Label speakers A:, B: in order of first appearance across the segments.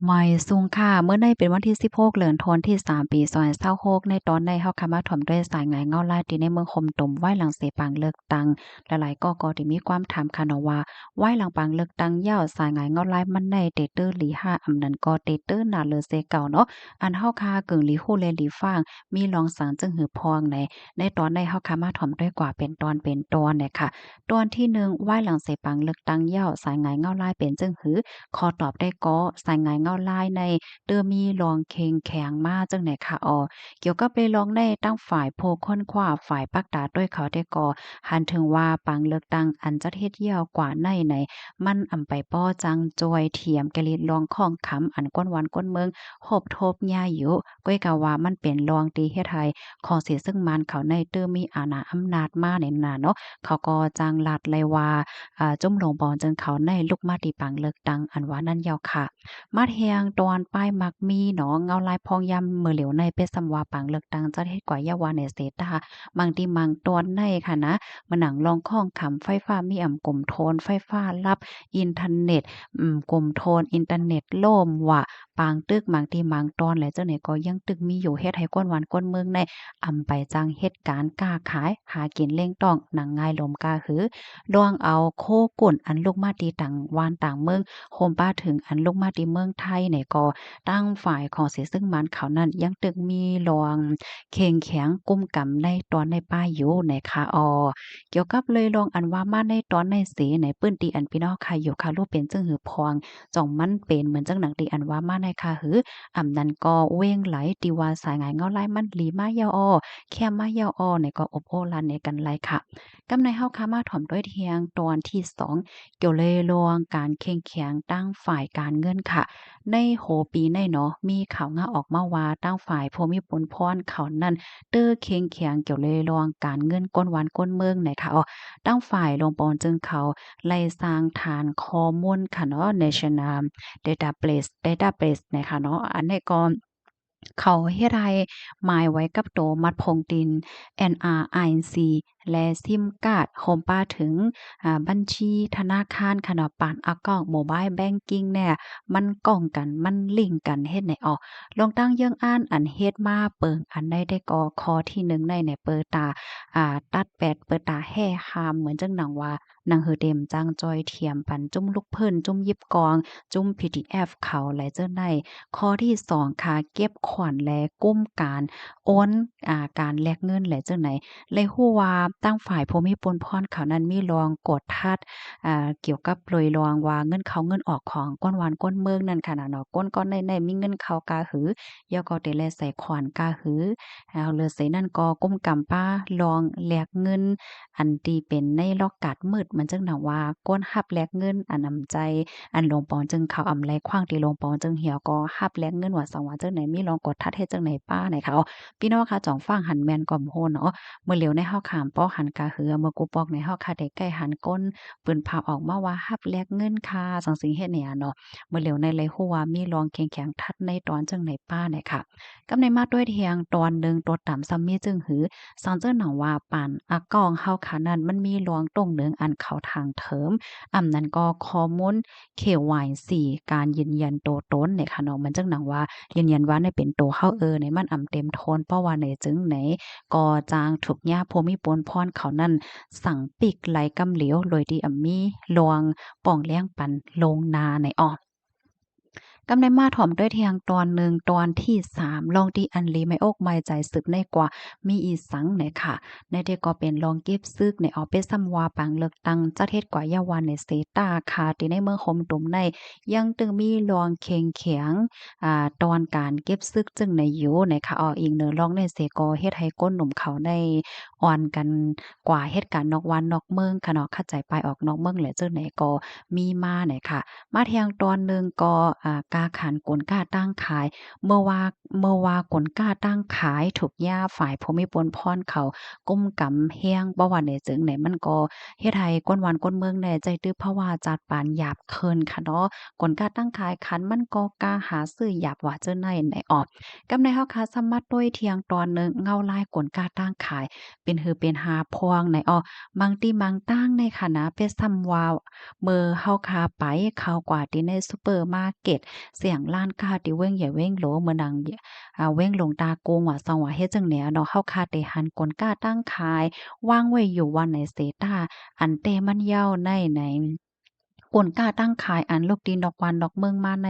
A: ไม่สูงค่ะเมื่อในเป็นวันที่16เดือนธันวาคมที่3ปี2026ในตอนในเฮาคามาถ่อมด้วยสายงานเงาลายที่ในเมืองคมตมไหว้หลังเสปังเลือกตั้งหลายๆก็ที่มีความถามค่ะเนาะว่าไหว้หลังปังเลือกตั้งยาวสายงานเงาลายมันในเตเตอร์หลี5อำนั้นก็เตเตอร์หน้าเลอเซเก่าเนาะอันเฮาคากึ่งหลีฮู้และหลีฟางมีลองสังจึงหือพองในตอนในเฮาคามาถ่อมด้วยกว่าเป็นตอนเนี่ยค่ะตอนที่1ไหว้หลังเสปังเลือกตั้งยาวสายงานเงาลายเป็นจึงหือขอตอบได้ก็สายงานเงาลายใน เตอมีลองเคงแข็งมาจังไหนคะเกี่ยวกับเลยลองได้ตั้งฝ่ายโพค้นคว้าฝ่ายปักตาด้วยเขาได้ก่อหันถึงว่าปังเลือกตั้งอันจะเฮ็ดเหี่ยวกว่าในมันอำไปป้อจังจอยเทียมกะลิดลองข้องคำอันก้นวันก้นเมืองโหบทบย่าอยู่ก้อยกะว่ามันเป็นลองตีเฮ็ดให้ของเสียซึ่งมันเขาในเตอมีอาณาอำนาจมาในน่ะเนาะเขาก็จังลัดเลยว่าจุ่มลงบอนจึงเขาในลุกมาติปังเลือกตั้งอันว่านั่นยาวค่ะ มาแทงตอนป้ายมักมีเนาะเงาลายพองยำมือเหลียวในเป็ดสำวาปังเลือกตังจัดเฮ็ดกว่ายาวาในเสตาบางทีมังตอนในค่ะนะมาหนังลองข้องขำไฟฟ้ามีกลมโทนไฟฟ้าลับอินเทอร์เน็ตกลมโทนอินเทอร์เน็ตล่มว่าปางตึกบางทีมังตอนและเจ้าเนี่ยก็ยังตึกมีอยู่เฮ็ดให้ก้นวันก้นเมืองในไปจังเฮ็ดการค้าขายหากินเล่งต้องหนังง่ายลมกาหือลองเอาโคกุ่นอันลูกมาตีต่างวานต่างเมือง โฮมป้าถึงอันลงมาที่เมืองไทยเนี่ยก็ตั้งฝ่ายของเสียซึ่งมันเขานั้นยังตึกมีรองเข่งแข็งกุมกำในตอนในป้ายอยู่นะคะเกี่ยวกับเลยลองอันว่ามาในตอนในเสในปื้นตีอันพี่น้องค่ะอยู่ค่ะรูปเป็นจึงหือพองจ่องมันเป็นเหมือนจังหนังตีอันว่ามาในค่ะหือนั้นก็เว้งไหลตีว่าสายงายเงาไล่มันหลีมายาวแค่มายาวเนี่ยก็อบโอ้ลันในกันไลค่ะกำในเฮาค่ะมาถ่อมด้วยเทียงตอนที่2 เกี่ยวเลยลวงการเข่งแข็งตั้งฝ่ายการเงินค่ะในโหปีในเนาะมีข่าวงาออกมาว่าตั้งฝ่ายภูมิพลพรเขานั่นเต้อเข่งแข็งเกี่ยวเลยลวงการเงินก้นวันก้นเมืองไหนค่ะตั้งฝ่ายลงปอนจึงเขาไล่สร้างฐานข้อมูลค่ะเนาะ National Database นะคะเนาะอันนี้ก็เขาเฮ็ดให้หมายไว้กับโตมัดพงดิน NRIC และซิมการ์ดโฮมป้าถึง บัญชีธนาคารค่ะเนาะปานอะกา Mobile Banking เนี่ยมันก้องกันมันลิงก์กันเฮ็ดให้ลองตั้งเยื่องอ่านอันเฮ็ดมาเปิงอันใดได้ก็ข้อที่1ในเนี่ยเปิดตาตัดแปดเปิดตาแห่คามเหมือนจังหนังว่าหนังหือเต็มจังจอยเทียมปันจุ้มลูกเพิ่นจุ้มยิบกองจุ้ม PDF เขาและเจ้าในข้อที่2ค่ะเก็บขวัญและกุ้มการโอนการแลกเงินและจังไหน เลยฮู้ว่าตั้งฝ่ายภูมิพลพรเขานั้นมีรองกดทัดเกี่ยวกับโดยรองว่าเงินเข้าเงินออกของก้นหวานก้นเมืองนั่นค่ะน่ะเนาะก้นก้อนในๆมีเงินเข้ากาหือยอก็ได้แลใส่ขวานกาหือเหลือใส่นั่นก็ก้มกำป้ารองแลกเงินอันที่เป็นในล็อกการ์ดมืดมันจังหนังว่าก้นรับแลกเงินอันนำใจอันหลวงปอนจึงเข้าอำไลขว้างที่หลวงปอนจึงเหี่ยวก็รับแลกเงินว่าสังว่าจังไหนมีรองกดทัดเฮ็ดจังไหนป้าไหนคะพี่น้องค่ะจ่องฟังหันแม่นก็บ่ฮู้เนาะ เมื่อเหลียวในเฮาขามป้อหันกะเหือเมื่อกูปอกในเฮาค่ะได้ใกล้หันก้นปืนพาออกมาว่าฮับแลกเงินค่ะสังสิงเฮ็ดเนี่ยเนาะเมื่อเหลียวในเลยฮู้ว่ามีรองแข็งๆทัดในตอนจังไหนป้าเนี่ยค่ะกำในมาด้วยเทียงตอนหนึ่งตัวต่ำซ้ำมีจึงหือสังเจ้าหนังว่าปานอากองเฮาค่ะนั้นมันมีรองตรงหนึงอันเข้าทางเถิมนั้นก็ข้อมูล KYC การยืนยันตัวตนเนี่ยค่ะเนาะมันจังหนังว่ายืนยันว่าในเป็นตัวเฮาในมันเต็มโทนเพราะว่าในจึงไหน ก็จางถูกย่าภูมิปนพรเขานั่นสั่งปิกไหลกำเหลียวโดยที่มีลวงป่องเลี้ยงปันลงนาในกำในมาถ่อมด้วยเทียงตอนหนึ่งตอนที่3ลองดีอันลีไม่อกไม่ใจสืบในกว่ามีอีสังไหนค่ะในที่ก็เป็นลองเก็บซึกในเอาไปซ้ำว่าปังเลือกตังจัดเฮ็ดกว่ายาวันในเซตาคาที่ในเมืองคมตุมในยังตึงมีลองเค็งเขียงตอนการเก็บซึกจึงในอยู่ในค่ะอีกเนื้อลองในเสก็เฮ็ดให้ก้นหนุ่มเขาในอ่อนกันกว่าเหตุการณ์นอกวันนอกเมืองค่ะเนาะเข้าใจไปออกนอกเมืองแหละจังไหนก็มีมาไหนค่ะ มาเทียงตอนหนึ่งก็กาขันกลกล้าตั้งขายเมื่อว่ากลกล้าตั้งขายถูกย่าฝ่ายภูมิพลพรเขาก้มกำแฮงบ่ว่าได้จึงไหนมันก็เฮ็ดให้ก้นวันก้นเมืองแน่ใจตื้อเพราะว่าจัดปานหยาบเคินค่ะเนาะกลกล้าตั้งขายคันมันก็กล้าหาซื้อหยาบว่าเจ้าในไหนออกกำในเฮาค่ะสามารถด้วยเทียงตอนหนึ่งเงาลายกลกล้าตั้งขาย เป็นหือเป็นหาพวงในอ้อมังติมังตั้งในค่ะนะเป็ดซ้ำว่าเมื่อเฮาคาไปข้าวกว่าที่ในซูเปอร์มาร์เก็ตเสียงร้านค้าที่เว้งใหญ่เว้งโหลเมื่อนังเว้งหลงตากงว่าซังว่าเฮ็ดจังแหนเนาะเฮาคาได้หันกลก้าตั้งขายวางไว้อยู่วันไหนเสตาอันเตมันยาวในกลก้าตั้งขายอันลูกดินดอกวันดอกเมืองมาใน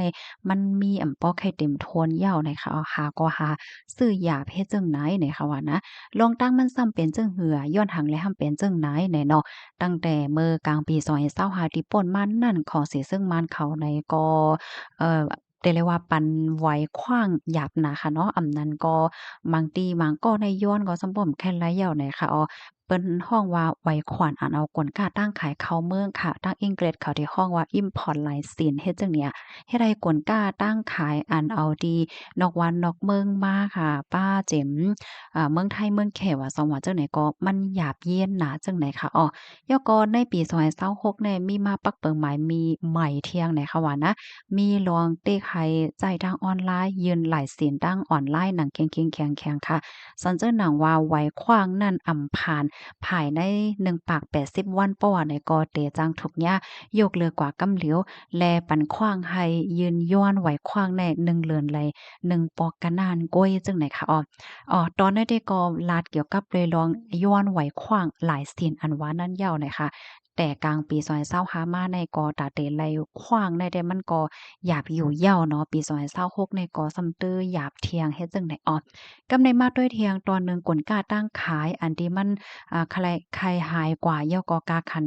A: มันมีอ่ำป้อไข่เต็มโทนเหย้าในค่ะหาก็หาซื้อหยาบเฮ็ดจั่งไหนในค่ะว่านะลองตั้งมันซ้ำเป็นจั่งเหือย้อนหังและห้ำเป็นจั่งไหนในเนาะตั้งแต่เมื่อกลางปี2025ที่ป่นมานั่นของสิซึ่งมันเขาในก็ได้เรียกว่าปันไหวขว้างหยาบนะค่ะเนาะอำนั้นก็บางตีบางก็ในย้อนก็สำบ่อมแค่นหลายเหย้าในค่ะเปิ้นฮ้องว่าไว้ขวานอ่านเอากลก้าตั้งขายเข้าเมืองค่ะตั้งอังกฤษเขาที่ฮ้องว่า import license เฮ็ดจังเนี่ยเฮ็ดให้กลก้าตั้งขายอ่านเอาดีนอกวันนอกเมืองมาค่ะป้าเจ๋มเมืองไทยเมืองแขว่าจังหวัดจังไหนก็มันหยาบเยียนหนาจังไหนค่ะย่อก็ในปี2026เนี่ยมีมาปักเปิงหมายมีใหม่เที่ยงไหนค่ะว่านะมีลองเต้ไขจ่ายทางออนไลน์ยืนหลายเสียนดังออนไลน์หนังเคียงๆแข็งๆค่ะสันเจิ้นหนังว่าไว้ขว้างนั่นอำพานภายใน1ปาก80วันเพราะว่าในกอเตจังทุกเนี่ยยกเลือกว่ากำเหลียวแลปันขว้างให้ยืนย้อนไหวขว้างใน1เลือนไหล1ปอกกะนานก้อยจังไหนคะตอนนั้นได้ก็ลาดเกี่ยวกับเลยลองย้อนไหวขว้างหลายสินอันว่านั่นยาวหน่อยค่ะแต่กลางปี2025มาในกอตาเตไหลขว้างในได้มันก็หยาบอยู่ยาวเนาะปี2026ในก็ซ้ำตื้อหยาบเทียงเฮ็ดจังไดกำในมาด้วยเทียงตอนหนึ่งกลกล้าตั้งขายอันที่มันใครหายกว่าย่อกอกาคัน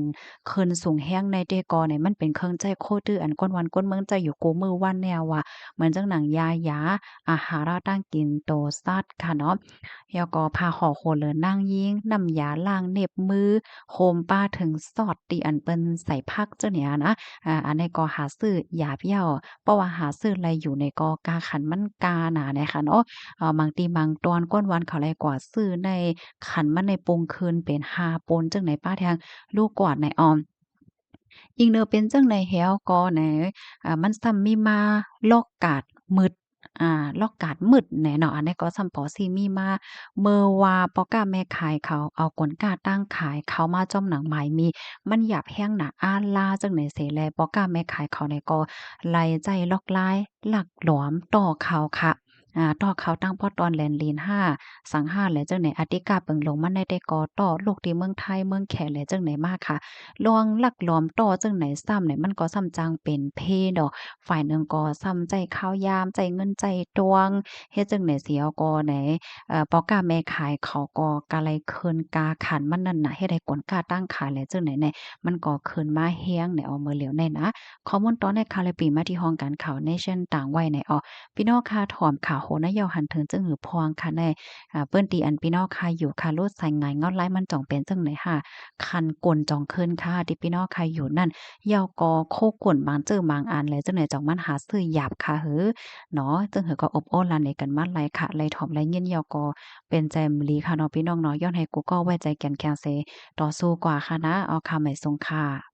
A: ขึ้นสูงแห้งในเดกอเนี่ยมันเป็นเครื่องใจโคตื้ออันก้นวันก้นเมืองใจอยู่กูมือวันแนวว่าเหมือนจังหนังยาอาหาราตั้งกินโตซัดค่ะเนาะแล้วก็พาห่อโคเหลือนั่งยิงน้ำยาล้างเน็บมือโฮมป้าถึงสอดตีอันเปิ้นใส่ผักเจ้าเนี่ยนะอันนี้ก็หาซื้อหยาบเหย้าเพราะว่าหาซื้ออะไรอยู่ในกอกาขันมันกาหนาเนี่ยค่ะเนาะ บางทีบางตอนก้นวันเขาแลกว่าซื้อในขันมันในปรุงคืนเป็น5ปนจังไหนป้าแทงลูกกวาดในออมยิงเนอเป็นจังใดแฮวก็แหนมันซ้ำมีมาลอกกาดมืดลอกกาดมืดแหน่เนาะอันนี้ก็ซ้ำปอซี่มีมาเมื่อว่าปอก้าแม่ขายเขาเอากลก้าตั้งขายเขามาจ้อมหนังหมายมีมันหยาบแห้งหนาอาลาจังไหนเสแลปอก้าแม่ขายเขาเนี่ยก็ไล่ใจลอกลายหลักหลวมต่อเขาค่ะต่อเขาตั้งพอตอนแลนลีน5สัง5และจังไหนอติกาเปิงลงมันได้ก่อต่อลูกที่เมืองไทยเมืองแขและจังไหนมาค่ะลวงลักหลอมต่อจังไหนซ้ำเนี่ยมันก็ซ้ำจังเป็นเพดอกฝ่ายหนึ่งก็ซ้ำใจข้าวยามใจเงินใจตวงเฮ็ดจังไหนเสียก็ไหนปอกล้าแม่ขายเขาก็กะไลคืนกาขันมันนั่นน่ะเฮ็ดให้กลกล้าตั้งขายและจังไหนแน่มันก็คืนมาแฮงในมื้อเหลียวแน่นะข้อมูลตอนในข่าวและปีมาที่ห้องการข่าว Nation ต่างไว้ในพี่น้องค่ะถอมข่าวโหนยาวหันถึงจึงหือพวงค่ะในเปิ้นตีอันพี่น้องค่ะอยู่ค่ะโลดใส่งายเงาไล่มันจ่องเป็นจังไหนค่ะคันกลจ่องคืนค่ะที่พี่น้องค่ะอยู่นั่นยาวกอโคกลบางเจอบางอันแล้วจังไหนจ่องมันหาซื้อหยาบค่ะหือเนาะจึงหือก็อบโอ้ลานในกันมาไลค่ะไลถอมไลเงียนยาวกอเป็นใจมลีค่ะเนาะพี่น้องเนาะย้อนให้กูก็ไว้ใจแก่นแข็งเสต่อสู้กว่าค่ะนะเอาค่ะไม่ทรงค่ะ